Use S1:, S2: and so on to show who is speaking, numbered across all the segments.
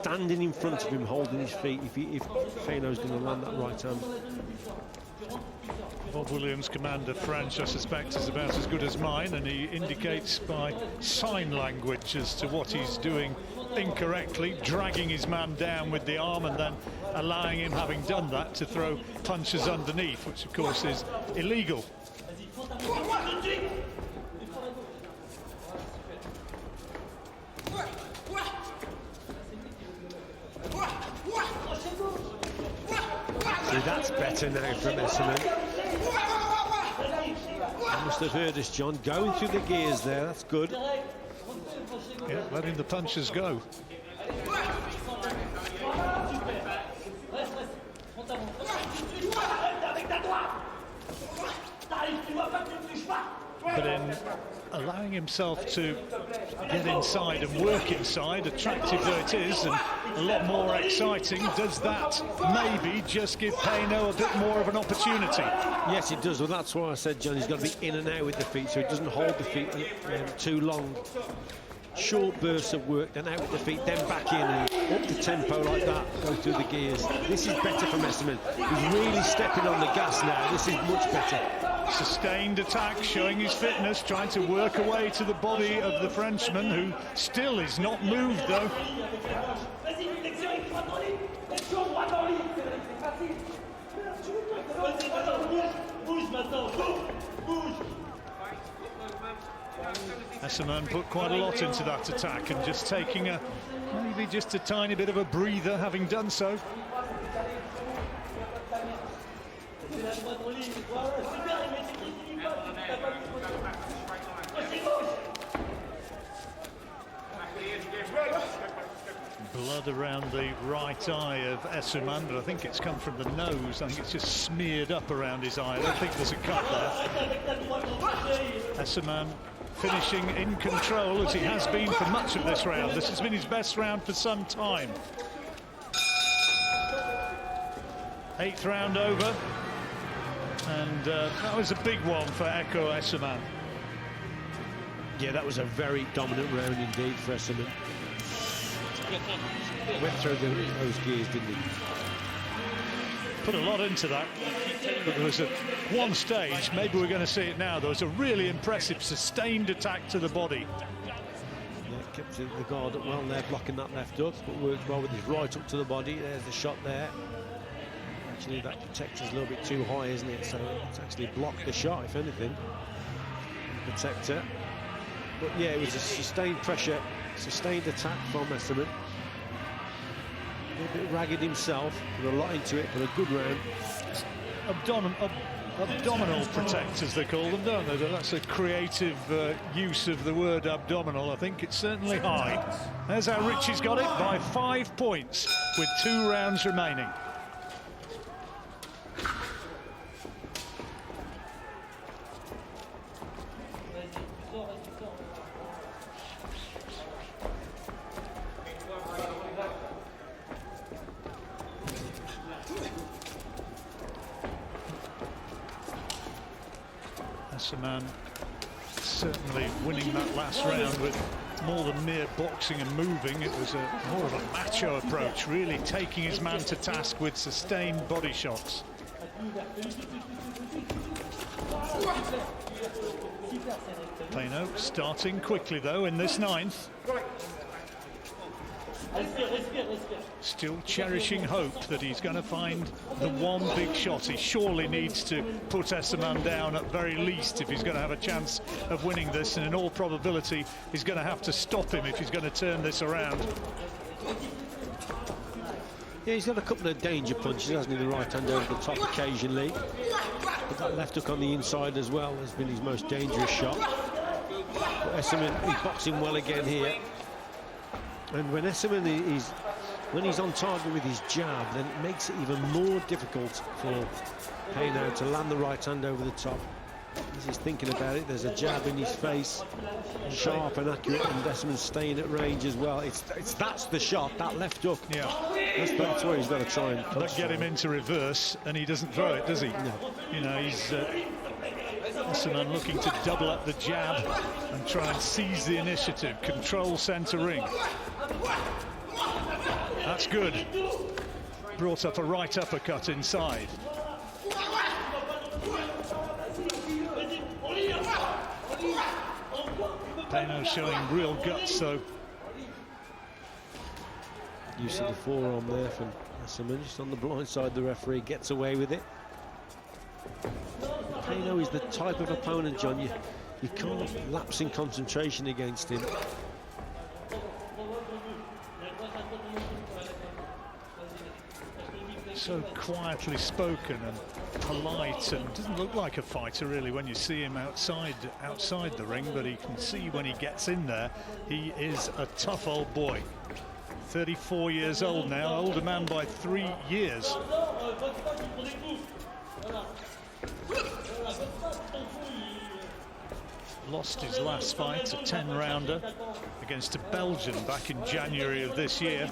S1: standing in front of him, holding his feet, if Peynaud's going to land that right hand.
S2: Bob Williams, commander French, I suspect is about as good as mine, and he indicates by sign language as to what he's doing incorrectly, dragging his man down with the arm and then allowing him, having done that, to throw punches underneath, which of course is illegal.
S1: See, that's better now from Esserman. You must have heard us, John, going through the gears there. That's good.
S2: Yeah, letting the punches go. But in allowing himself to get inside and work inside, attractive though it is, and a lot more exciting, does that maybe just give Peynaud a bit more of an opportunity?
S1: Yes, it does. Well, that's why I said, John, he's got to be in and out with the feet, so he doesn't hold the feet too long. Short bursts of work, then out with the feet, then back in, and up the tempo like that, go through the gears. This is better from Esserman. He's really stepping on the gas now. This is much better.
S2: Sustained attack, showing his fitness, trying to work away to the body of the Frenchman, who still is not moved, though. Esserman put quite a lot into that attack, and just taking maybe just a tiny bit of a breather having done so. Blood around the right eye of Esserman, but I think it's come from the nose. I think it's just smeared up around his eye. I don't think there's a cut there. Esserman finishing in control, as he has been for much of this round. This has been his best round for some time. 8th round over, and that was a big one for Ekow Esserman.
S1: Yeah, that was a very dominant round indeed for Esserman. Went through those gears, didn't he?
S2: Put a lot into that. But there was one stage, maybe we're going to see it now, there was a really impressive sustained attack to the body.
S1: Yeah, kept the guard up well there, blocking that left hook, but worked well with his right up to the body. There's the shot there. Actually, that protector's a little bit too high, isn't it? So it's actually blocked the shot, if anything. Protector. But yeah, it was a sustained pressure, sustained attack from Esserman. A bit ragged himself, put a lot into it, but a good round.
S2: Abdominal protectors, they call them, don't they? That's a creative use of the word abdominal. I think it's certainly high. There's how Richie's got it, by 5 points with 2 rounds remaining. Esserman certainly winning that last round with more than mere boxing and moving. It was more of a macho approach, really taking his man to task with sustained body shots. Peynaud starting quickly though in this 9th. Still cherishing hope that he's going to find the one big shot. He surely needs to put Esserman down at very least if he's going to have a chance of winning this, and in all probability he's going to have to stop him if he's going to turn this around.
S1: Yeah, he's got a couple of danger punches, hasn't he? The right hand over the top occasionally. But that left hook on the inside as well has been his most dangerous shot. But Esserman, he's boxing well again here. And when Esserman when he's on target with his jab, then it makes it even more difficult for Peynaud to land the right hand over the top. As he's thinking about it, there's a jab in his face, sharp and accurate, and Esserman's staying at range as well. That's the shot, that left hook.
S2: Yeah,
S1: that's where he's got to try and
S2: get him into reverse, and he doesn't throw it, does he?
S1: No.
S2: You know, he's Esserman looking to double up the jab and try and seize the initiative, control centre ring. that's good. Brought up a right uppercut inside. Peno showing real guts, though.
S1: Use of the forearm there from Esserman, just on the blind side. The referee gets away with it. Peno is the type of opponent, John, you can't lapse in concentration against him.
S2: So quietly spoken and polite, and doesn't look like a fighter really when you see him outside the ring, but he can see when he gets in there, he is a tough old boy. 34 years old now, older man by 3 years. Lost his last fight, a 10-rounder against a Belgian back in January of this year.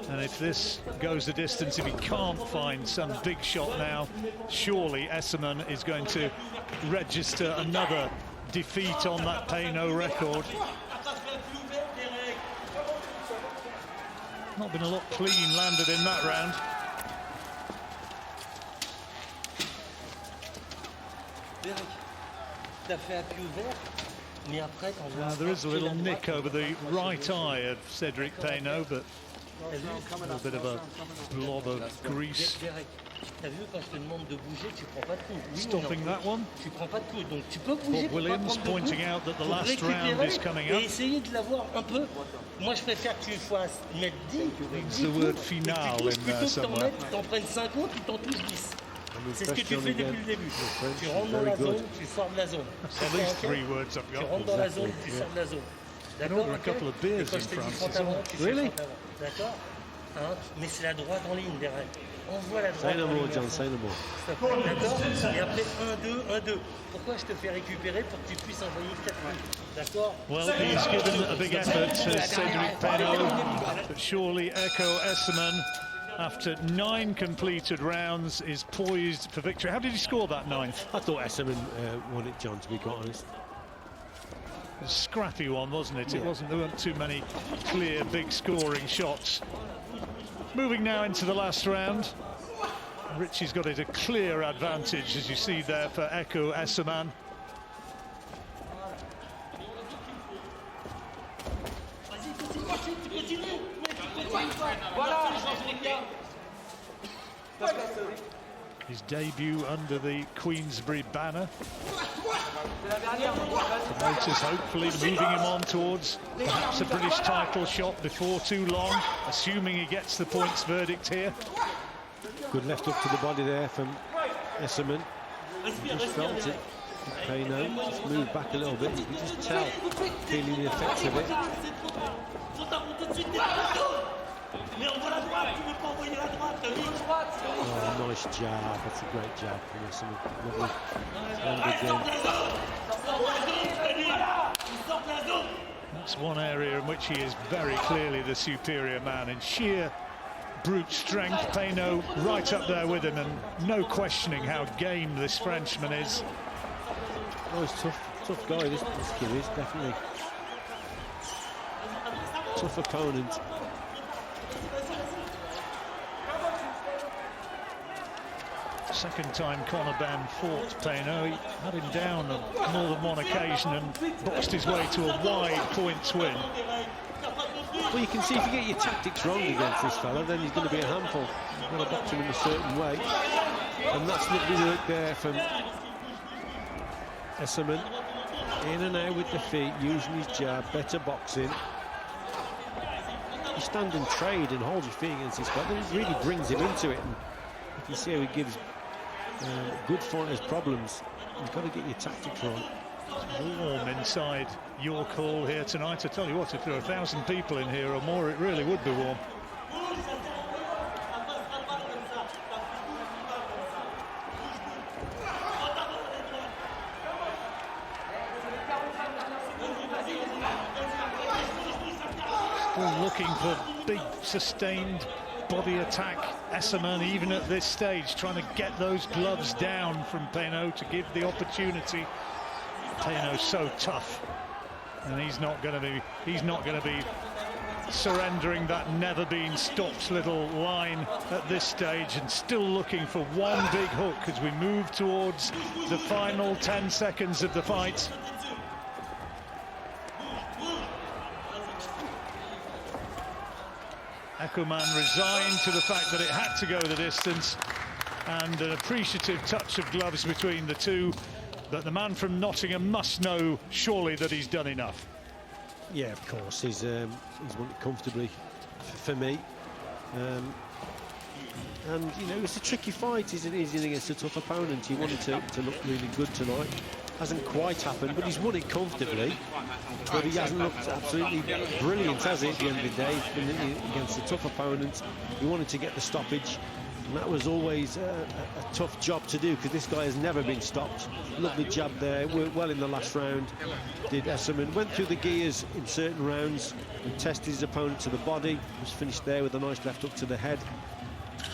S2: And if this goes the distance, if he can't find some big shot now, surely Esserman is going to register another defeat on that Peno record. Not been a lot clean landed in that round. There is a little nick over the right eye of Cedric Peno, but a little bit of a blob of grease. Stopping that one. Bob Williams pointing out that the last round is coming up. Means the word final in there somewhere.
S1: C'est ce que tu fais depuis le début. Tu rentres dans la zone, tu sors de la zone.
S2: At least 3 words I've got.
S1: Tu rentres dans la zone, tu sors de la zone.
S2: D'accord. A couple of beers in France.
S1: Really?
S3: D'accord. Mais c'est la droite en ligne des règles. On voit la droite.
S1: Say no more, John, say no more.
S3: D'accord. Et après 1-2, 1-2. Pourquoi je te fais récupérer pour que tu puisses envoyer 4 coups? D'accord.
S2: Well, he's given a big effort to Cedric Peno, but surely Ekow Esserman, after 9 completed rounds, is poised for victory. How did he score that 9th?
S1: I thought Esserman won it, John, to be quite honest.
S2: A scrappy one, wasn't it?
S1: Yeah.
S2: There weren't too many clear, big scoring shots. Moving now into the last round. Richie's got it a clear advantage, as you see there, for Ekow Esserman. His debut under the Queensberry banner. Promoters hopefully moving him on towards perhaps a British title shot before too long, assuming he gets the points verdict here.
S1: Good left hook to the body there from Esserman. He just felt it. Peno just moved back a little bit. You can just tell, feeling the effects of it. Oh, nice jab. That's a great jab from Esserman. Lovely.
S2: That's one area in which he is very clearly the superior man in sheer brute strength. Peno right up there with him, and no questioning how game this Frenchman is.
S1: Oh, he's tough guy, this kid is, definitely. Tough opponent.
S2: Second time Conor Benn fought Peno. He had him down on more than one occasion and boxed his way to a wide points win.
S1: Well, you can see if you get your tactics wrong against this fella, then he's going to be a handful. You've got to box him in a certain way. And that's lovely work there from Esserman. In and out with the feet, using his jab, better boxing. You stand and trade and hold your feet against this fella, it really brings him into it. And you can see how he gives good fighters problems. You've got to get your tactics wrong.
S2: Warm inside York Hall here tonight. I tell you what, if there are 1,000 people in here or more, it really would be warm. Still looking for big, sustained body attack. Esserman, even at this stage, trying to get those gloves down from Peno to give the opportunity. Peno's so tough, and he's not going to be surrendering that never been stopped little line at this stage, and still looking for one big hook as we move towards the final 10 seconds of the fight. Ekuman resigned to the fact that it had to go the distance, and an appreciative touch of gloves between the two, that the man from Nottingham must know surely that he's done enough.
S1: Yeah, of course, he's won it comfortably for me. And, you know, it's a tricky fight, isn't it, against a tough opponent. He wanted to look really good tonight. Hasn't quite happened, but he's won it comfortably. But he hasn't looked absolutely brilliant, has he, at the end of the day? He's been against a tough opponent. He wanted to get the stoppage, and that was always a tough job to do, because this guy has never been stopped. Lovely jab there, worked well in the last round, did Esserman. Went through the gears in certain rounds and tested his opponent to the body. Was finished there with a nice left hook to the head.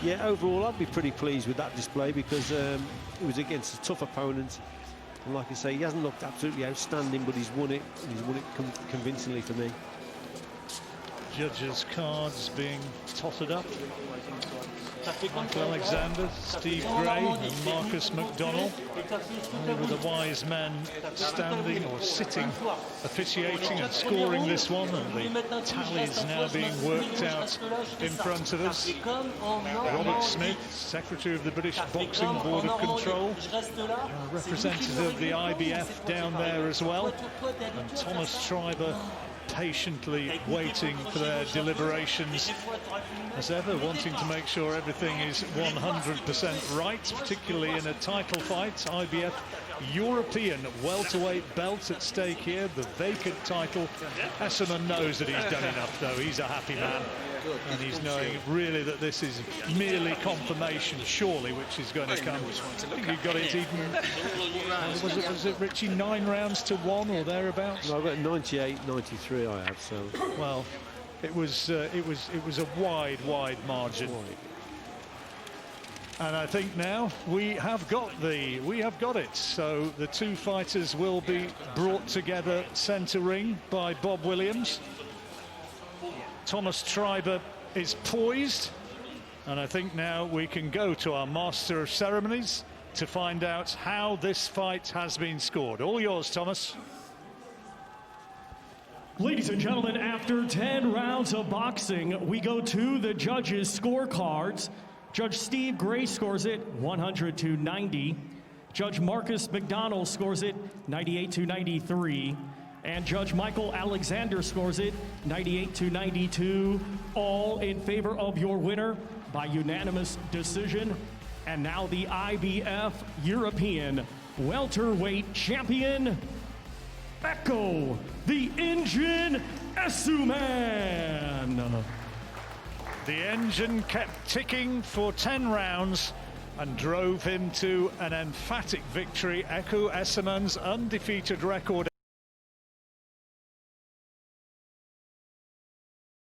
S1: Yeah, overall, I'd be pretty pleased with that display, because it was against a tough opponent. And like I say, he hasn't looked absolutely outstanding, but he's won it, and he's won it convincingly for me.
S2: Judges' cards being totted up. Michael Alexander, Steve Gray and Marcus McDonnell, with the wise men standing or sitting, officiating and scoring this one, and the tallies now being worked out in front of us. Robert Smith, Secretary of the British Boxing Board of Control, representative of the IBF down there as well, and Thomas Schreiber patiently waiting for their deliberations, as ever, wanting to make sure everything is 100% right, particularly in a title fight. IBF European welterweight belt at stake here, the vacant title. Esserman knows that he's done enough, though. He's a happy man, and he's knowing really that this is merely confirmation, surely, which is going to come. I think he got it even, was it Richie, 9 rounds to 1 or thereabouts?
S1: No, I've got 98-93 I have, so...
S2: Well, it was a wide margin. And I think now we have got it. So the two fighters will be brought together centre ring by Bob Williams. Thomas Schreiber is poised, and I think now we can go to our Master of Ceremonies to find out how this fight has been scored. All yours, Thomas.
S4: Ladies and gentlemen, after 10 rounds of boxing, we go to the judges' scorecards. Judge Steve Gray scores it 100-90. Judge Marcus McDonnell scores it 98-93. And Judge Michael Alexander scores it 98-92. All in favor of your winner by unanimous decision. And now the IBF European welterweight champion, Echo the Engine Essuman.
S2: The engine kept ticking for 10 rounds and drove him to an emphatic victory. Echo Essuman's undefeated record